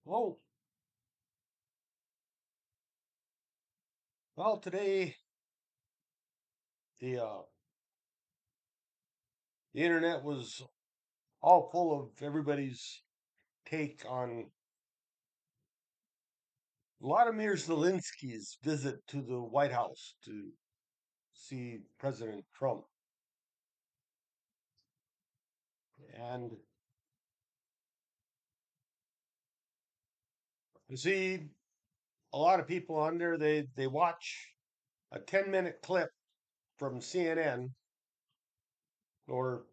Oh, well, today the uh, the internet was all full of everybody's take on Vladimir Zelensky's visit to the White House to see President Trump. And you see a lot of people on there, they watch a 10-minute clip from CNN or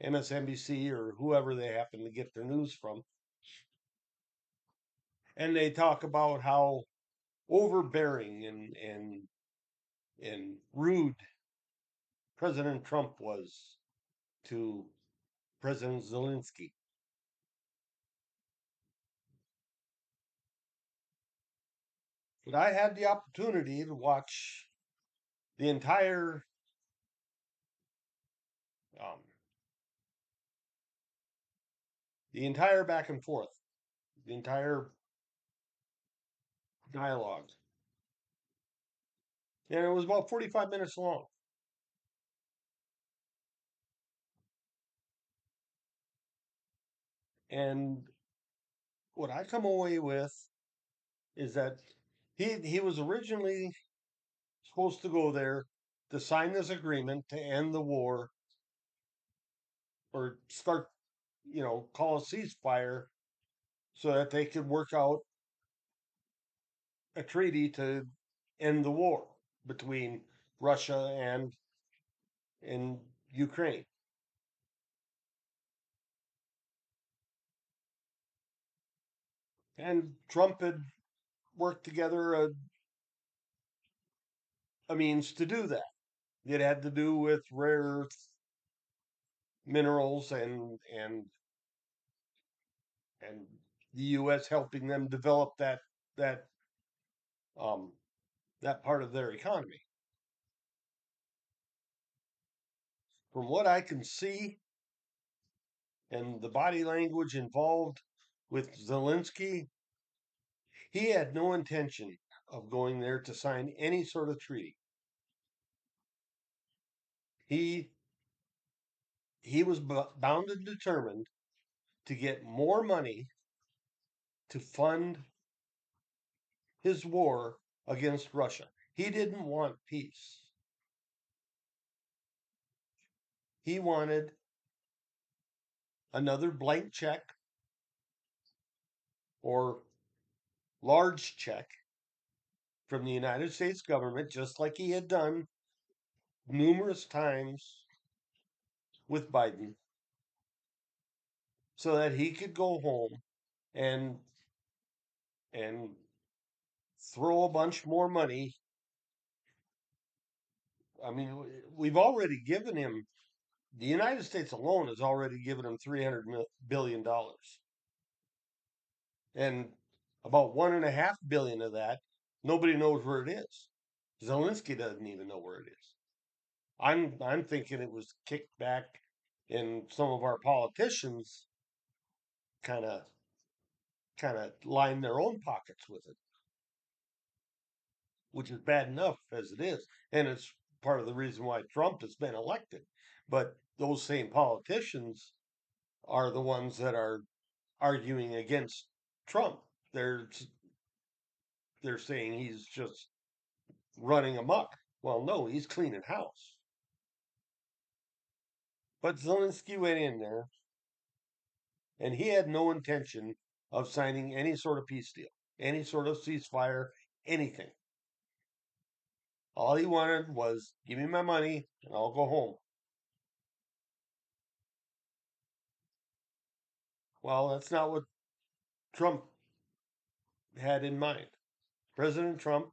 MSNBC or whoever they happen to get their news from, and they talk about how overbearing and rude President Trump was to President Zelensky. But I had the opportunity to watch the um, entire back and forth, the entire dialogue, and it was about 45 minutes long. And what I come away with is that he was originally supposed to go there to sign this agreement to end the war or start, call a ceasefire so that they could work out a treaty to end the war between Russia and Ukraine. And Trump had worked together a means to do that. It had to do with rare earth minerals and the U.S. helping them develop that um, that part of their economy. From what I can see, and the body language involved with Zelensky, he had no intention of going there to sign any sort of treaty. He he was bound and determined to get more money to fund his war against Russia. He didn't want peace. He wanted another blank check or large check from the United States government, just like he had done numerous times with Biden, so that he could go home and and throw a bunch more money. I mean, we've already given him, the United States alone has already given him $300 billion, and about 1.5 billion of that, nobody knows where it is. Zelensky doesn't even know where it is. I'm thinking it was kicked back, and some of our politicians kind of line their own pockets with it, which is bad enough as it is, and it's part of the reason why Trump has been elected. But those same politicians are the ones that are arguing against Trump. They're saying he's just running amok. Well, no, he's cleaning house. But Zelensky went in there, and he had no intention of signing any sort of peace deal, any sort of ceasefire, anything. All he wanted was give me my money and I'll go home. Well, that's not what Trump had in mind. President Trump,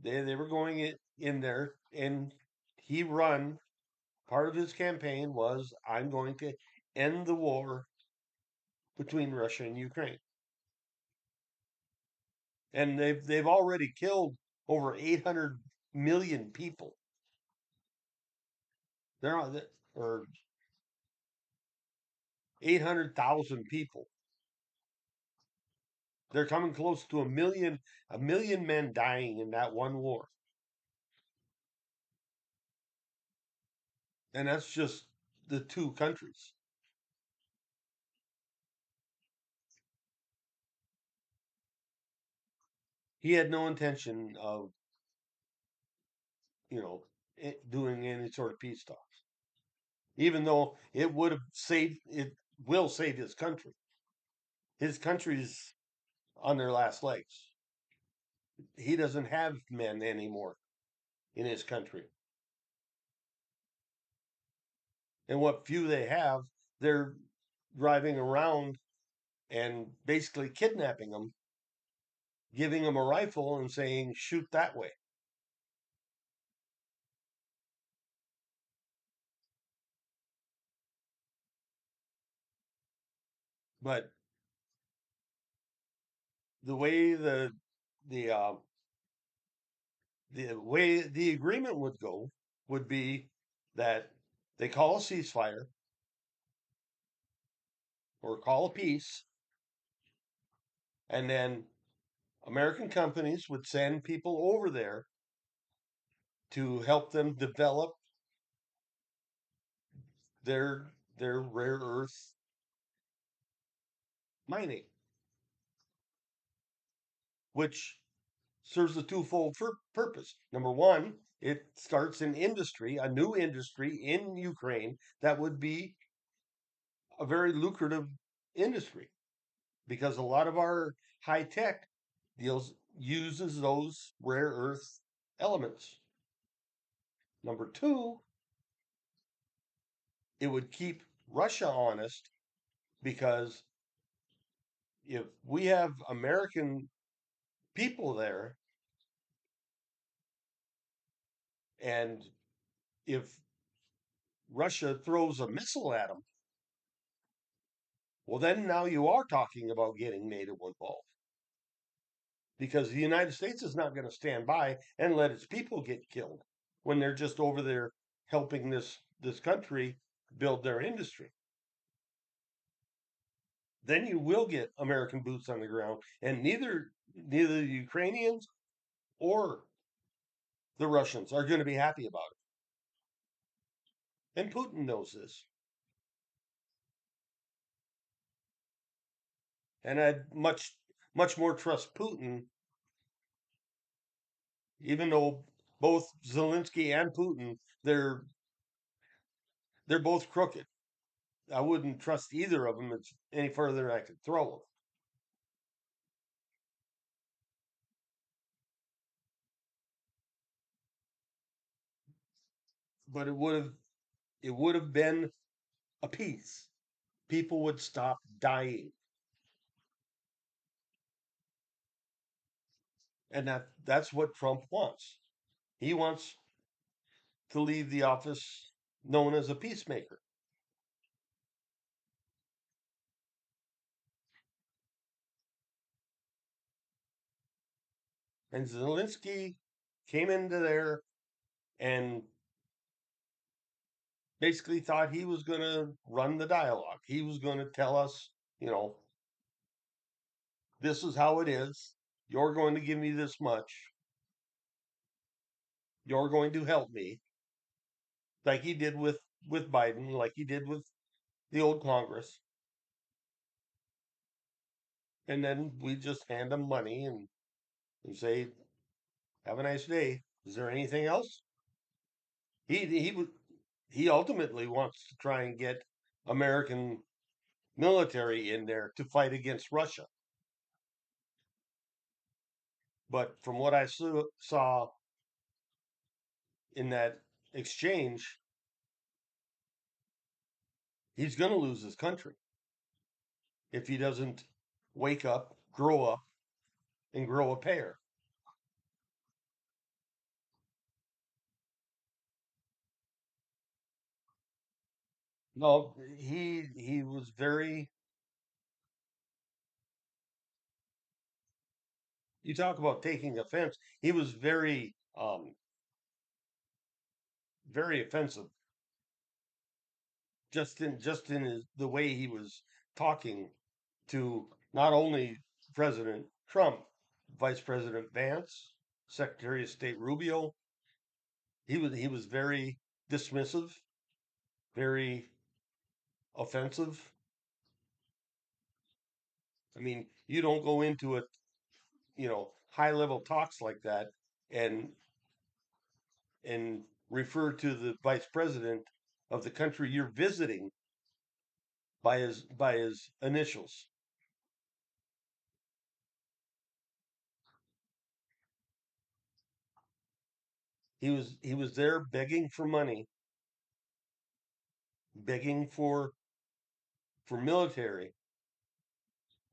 they were going in there, and he run, part of his campaign was, I'm going to end the war between Russia and Ukraine. And they've already killed over 800 million people. They're on, or 800,000 people. They're coming close to a million men dying in that one war. And that's just the two countries. He had no intention of, you know, doing any sort of peace talks, even though it will save his country. His country's on their last legs. He doesn't have men anymore in his country. And what few they have, they're driving around and basically kidnapping them, giving them a rifle and saying, shoot that way. But the way the uh, the way the agreement would go would be that they call a ceasefire or call a peace, and then American companies would send people over there to help them develop their rare earth mining, which serves a twofold purpose. Number one, it starts an industry, a new industry in Ukraine that would be a very lucrative industry because a lot of our high tech deals uses those rare earth elements. Number two, it would keep Russia honest because if we have American people there and if Russia throws a missile at them, well, then now you are talking about getting NATO involved because the United States is not going to stand by and let its people get killed when they're just over there helping this country build their industry. Then you will get American boots on the ground, and neither the Ukrainians or the Russians are going to be happy about it. And Putin knows this. And I'd much more trust Putin, even though both Zelensky and Putin they're both crooked. I wouldn't trust either of them any further than I could throw them. But it would have been a peace. People would stop dying, and that's what Trump wants. He wants to leave the office known as a peacemaker. And Zelensky came into there and basically thought he was going to run the dialogue. He was going to tell us, you know, this is how it is. You're going to give me this much. You're going to help me, like he did with Biden, like he did with the old Congress. And then we just hand him money and say, "Have a nice day. Is there anything else?" He ultimately wants to try and get American military in there to fight against Russia. But from what I saw in that exchange, he's going to lose his country if he doesn't wake up, grow up, and grow a pair. No, he was very. You talk about taking offense. He was very offensive just in the way he was talking to not only President Trump, Vice President Vance, Secretary of State Rubio, he was very dismissive, very offensive. I mean, you don't go into it, high level talks like that and refer to the vice president of the country you're visiting by his initials. He was there begging for money, begging for military,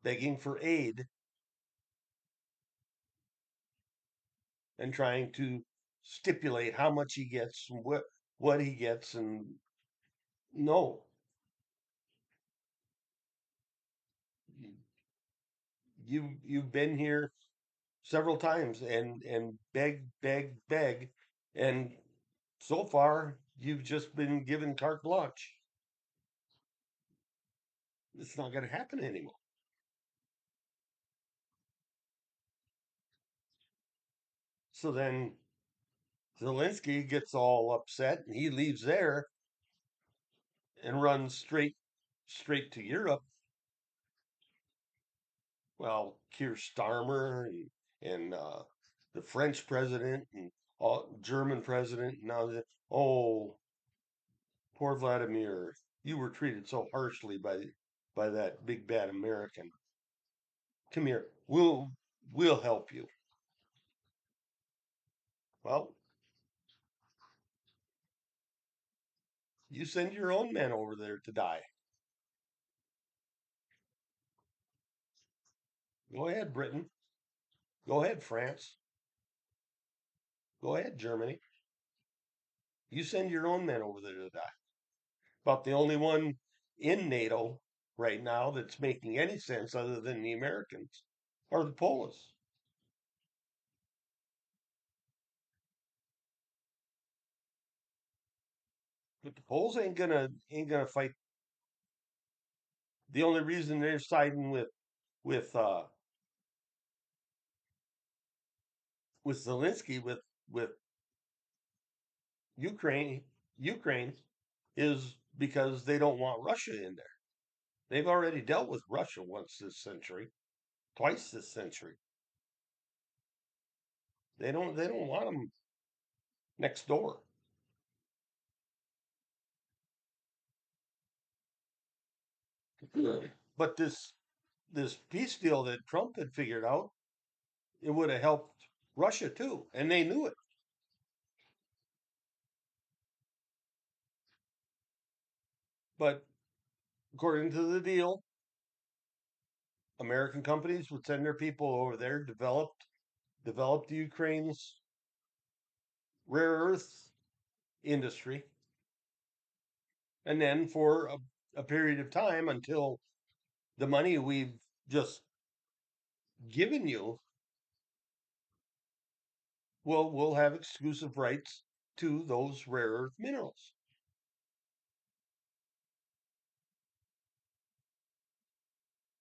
begging for aid, and trying to stipulate how much he gets and what he gets. And no, you've been here several times and beg, and so far you've just been given carte blanche. It's not going to happen anymore. So then Zelensky gets all upset and he leaves there and runs straight to Europe. Well, Keir Starmer and the French president and German president. Now, oh, poor Vladimir, you were treated so harshly by that big bad American. Come here, we'll help you. Well, you send your own men over there to die. Go ahead, Britain. Go ahead, France. Go ahead, Germany. You send your own men over there to die. About the only one in NATO right now that's making any sense other than the Americans are the Poles. But the Poles ain't gonna fight. The only reason they're siding with with Zelensky with Ukraine is because they don't want Russia in there. They've already dealt with Russia once this century, twice this century. They don't want them next door. But this peace deal that Trump had figured out, it would have helped Russia too, and they knew it. But according to the deal, American companies would send their people over there, develop the Ukraine's rare earth industry, and then for a period of time until the money we've just given you, we'll have exclusive rights to those rare earth minerals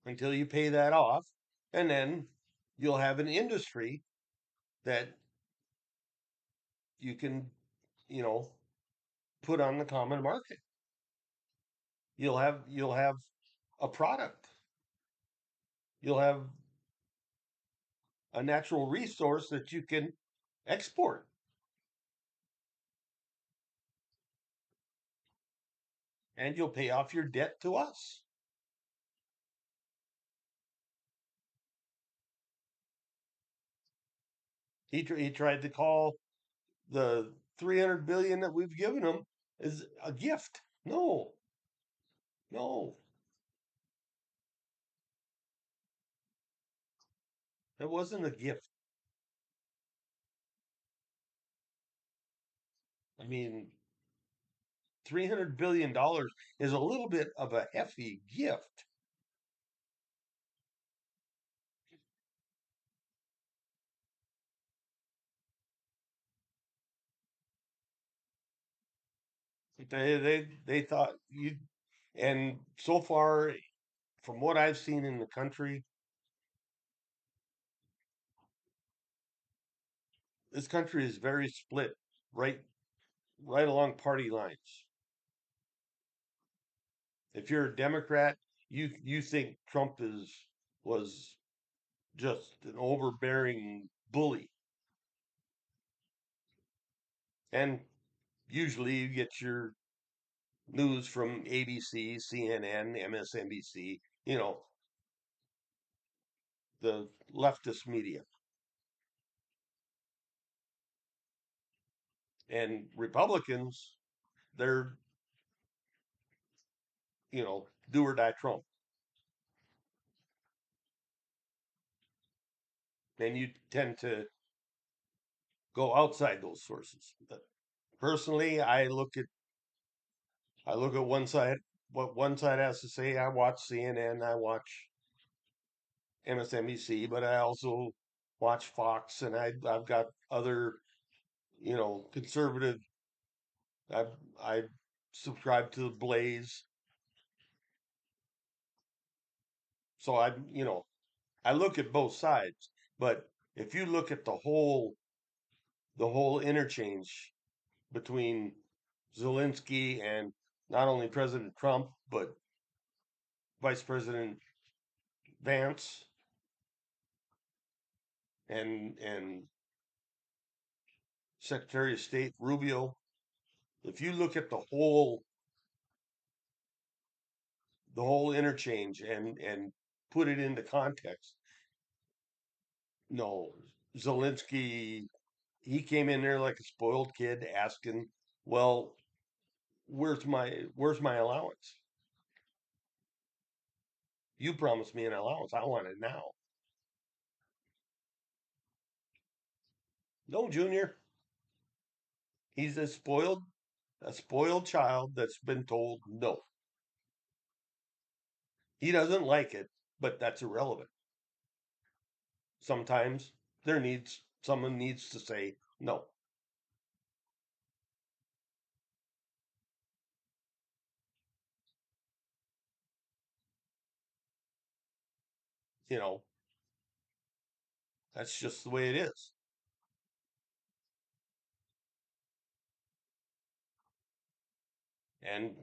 until you pay that off, and then you'll have an industry that you can, you know, put on the common market. You'll have a product. You'll have a natural resource that you can export, and you'll pay off your debt to us. He tried to call the 300 billion that we've given him is a gift. No, no, it wasn't a gift. I mean, $300 billion is a little bit of a hefty gift. They thought you, and so far, from what I've seen in the country, this country is very split, right, right along party lines. If you're a Democrat, you think Trump is was just an overbearing bully, and usually you get your news from ABC, CNN, MSNBC, the leftist media. And Republicans, they're, do or die Trump. And you tend to go outside those sources. But personally, I look at one side, what one side has to say. I watch CNN, I watch MSNBC, but I also watch Fox, and I've got other, conservative. I subscribe to the Blaze, so I look at both sides. But if you look at the whole interchange between Zelensky and not only President Trump but Vice President Vance and Secretary of State Rubio, if you look at the whole interchange and put it into context, no, Zelensky, he came in there like a spoiled kid asking, well, where's my allowance? You promised me an allowance. I want it now. No, Junior. He's a spoiled child that's been told no. He doesn't like it, but that's irrelevant. Sometimes someone needs to say no. You know, that's just the way it is. And,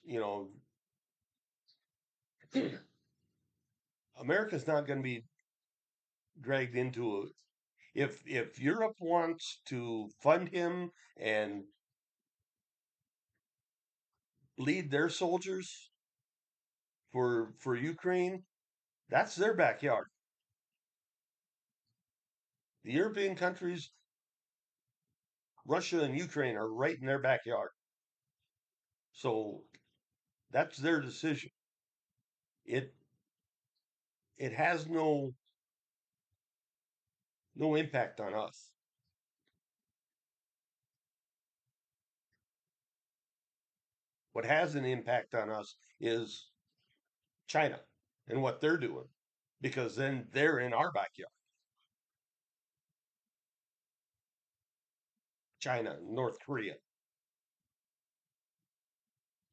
you know, America's not going to be dragged into it. If Europe wants to fund him and lead their soldiers for Ukraine, that's their backyard. The European countries, Russia and Ukraine, are right in their backyard. So that's their decision. It it has no impact on us. What has an impact on us is China and what they're doing, because then they're in our backyard. China, North Korea,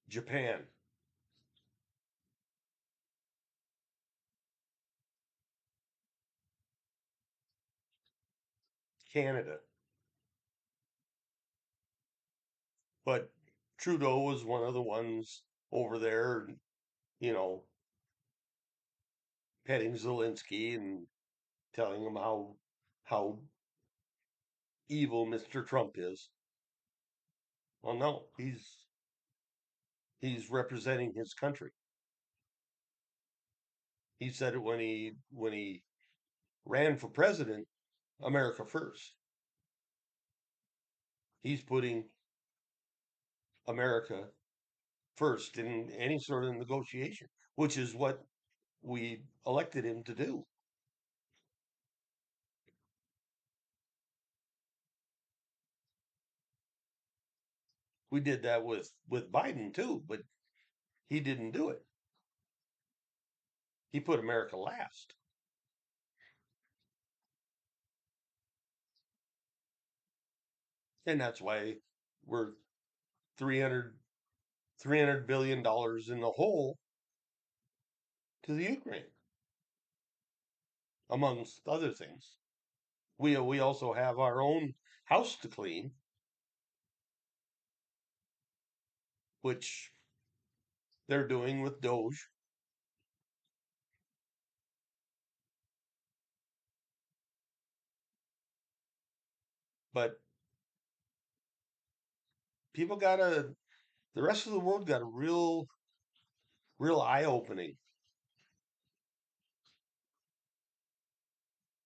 Japan, Canada. But Trudeau was one of the ones over there, you know, petting Zelensky and telling him how evil Mr. Trump is. Well, no, he's representing his country. He said it when he ran for president, America first. He's putting America first in any sort of negotiation, which is what we elected him to do. We did that with Biden too, but he didn't do it. He put America last. And that's why we're 300 billion dollars in the hole to the Ukraine, amongst other things. We also have our own house to clean, which they're doing with Doge. But people gotta, the rest of the world got a real eye opening.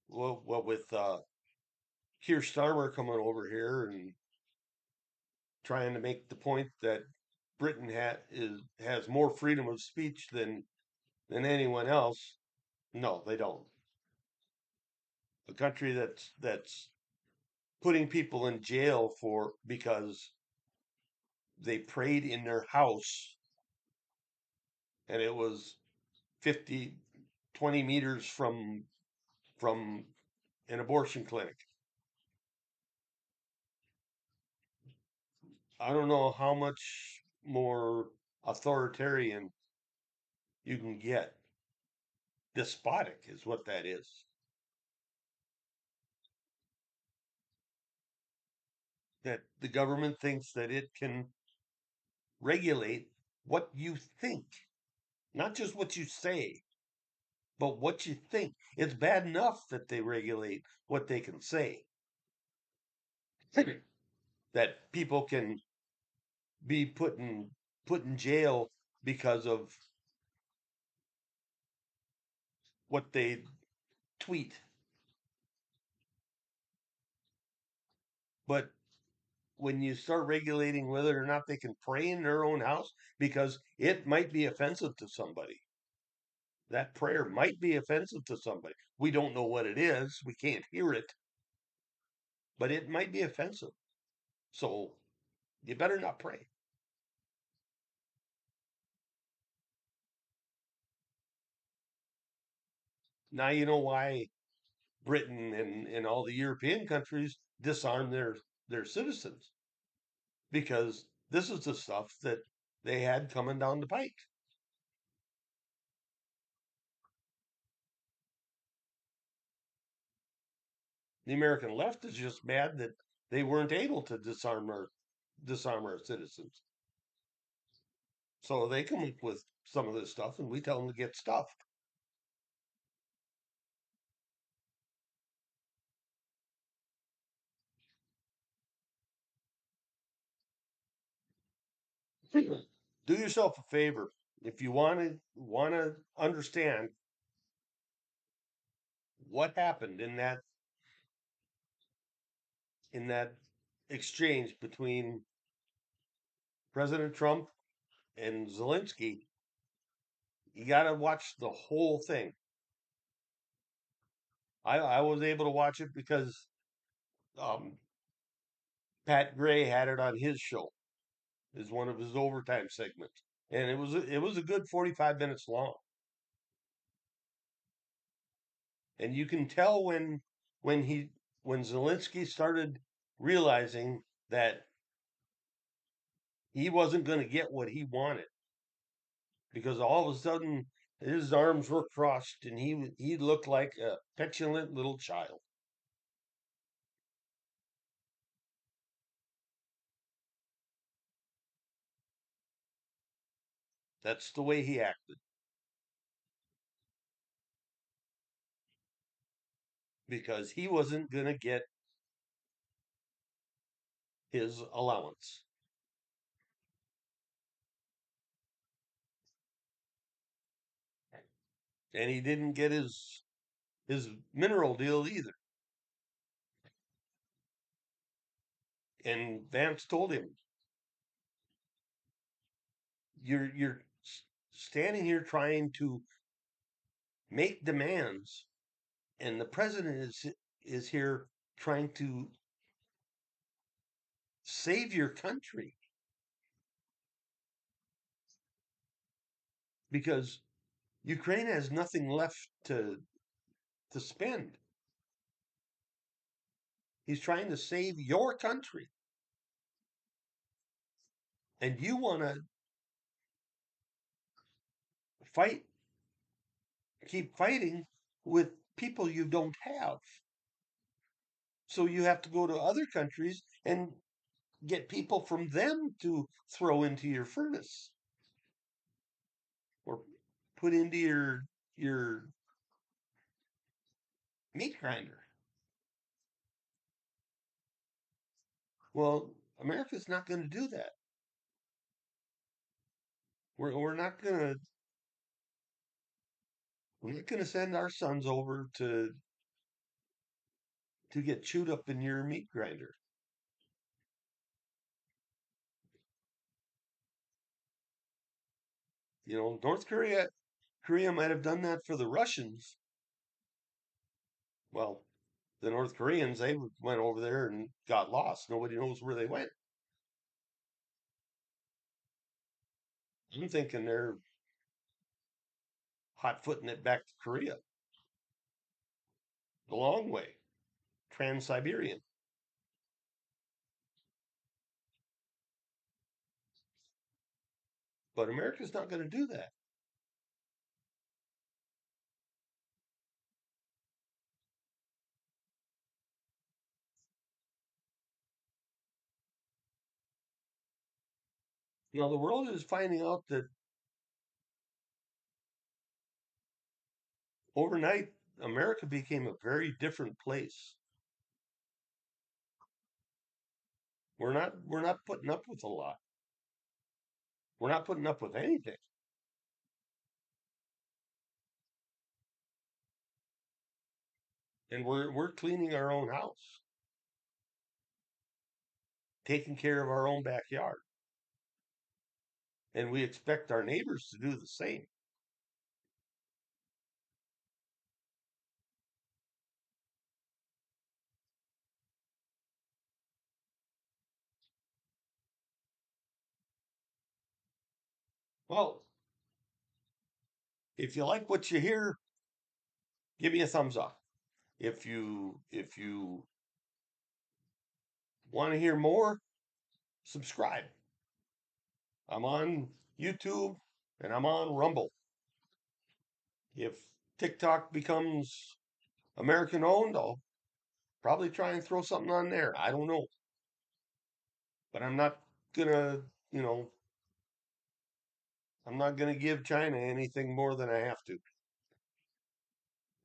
What with Keir Starmer coming over here and trying to make the point that Britain has more freedom of speech than anyone else. No, they don't. A country that's putting people in jail for because they prayed in their house and it was 50, 20 meters from an abortion clinic. I don't know how much more authoritarian you can get. Despotic is what that is. That the government thinks that it can regulate what you think, not just what you say, but what you think. It's bad enough that they regulate what they can say, that people can be put in jail because of what they tweet. But when you start regulating whether or not they can pray in their own house, because it might be offensive to somebody, that prayer might be offensive to somebody. We don't know what it is. We can't hear it, but it might be offensive. So you better not pray. Now you know why Britain and all the European countries disarm their citizens, because this is the stuff that they had coming down the pike. The American left is just mad that they weren't able to disarm our citizens. So they come up with some of this stuff, and we tell them to get stuffed. Do yourself a favor if you want to understand what happened in that exchange between President Trump and Zelensky. You got to watch the whole thing. I was able to watch it because um, Pat Gray had it on his show as one of his overtime segments, and it was a good 45 minutes long. And you can tell when he when Zelensky started realizing that he wasn't going to get what he wanted, because all of a sudden his arms were crossed and he looked like a petulant little child. That's the way he acted, because he wasn't going to get his allowance, and he didn't get his mineral deal either. And Vance told him, "You're standing here trying to make demands, and the president is here trying to save your country, because Ukraine has nothing left to spend. He's trying to save your country, and you want to fight, keep fighting with people you don't have." So you have to go to other countries and get people from them to throw into your furnace or put into your meat grinder. Well, America's not going to do that. We're not going to send our sons over to get chewed up in your meat grinder. Korea might have done that for the Russians. Well, the North Koreans, they went over there and got lost. Nobody knows where they went. I'm thinking they're hot footing it back to Korea the long way, Trans-Siberian. But America's not going to do that. The world is finding out that overnight, America became a very different place. We're not putting up with a lot. We're not putting up with anything. And we're cleaning our own house, taking care of our own backyard. And we expect our neighbors to do the same. Well, if you like what you hear, give me a thumbs up. If you want to hear more, subscribe. I'm on YouTube and I'm on Rumble. If TikTok becomes American owned, I'll probably try and throw something on there. I don't know. But gonna, you know, I'm not gonna give China anything more than I have to.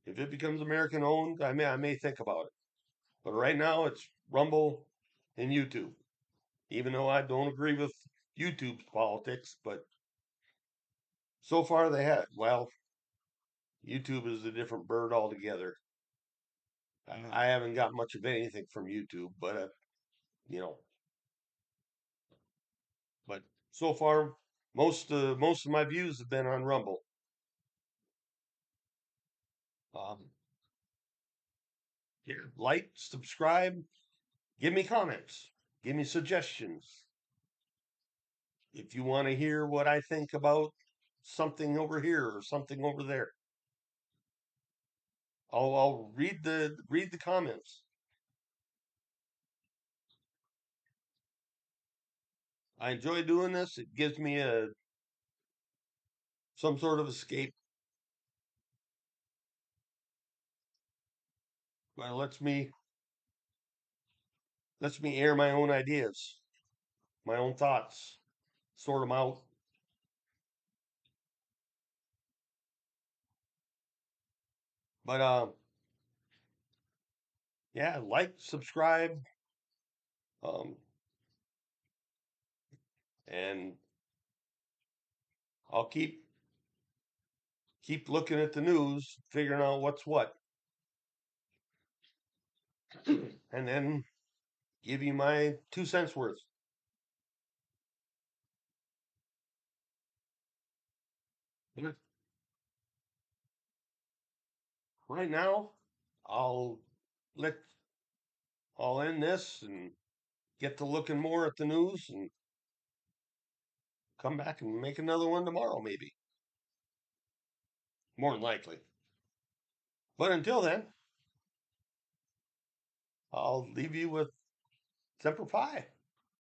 If it becomes American owned, I may think about it. But right now it's Rumble and YouTube. Even though I don't agree with YouTube's politics, but so far they have. Well, YouTube is a different bird altogether. I haven't got much of anything from YouTube, but you know, but so far most of my views have been on Rumble. Um, yeah, like, subscribe, give me comments, give me suggestions. If you want to hear what I think about something over here or something over there, I'll read the comments. I enjoy doing this. It gives me a some sort of escape. Well, lets me air my own ideas, my own thoughts, sort them out. But yeah, like, subscribe, um, and I'll keep looking at the news, figuring out what's what, and then give you my 2 cents worth. But right now, I'll let I'll end this and get to looking more at the news and come back and make another one tomorrow, maybe. More than likely. But until then, I'll leave you with Semper Fi.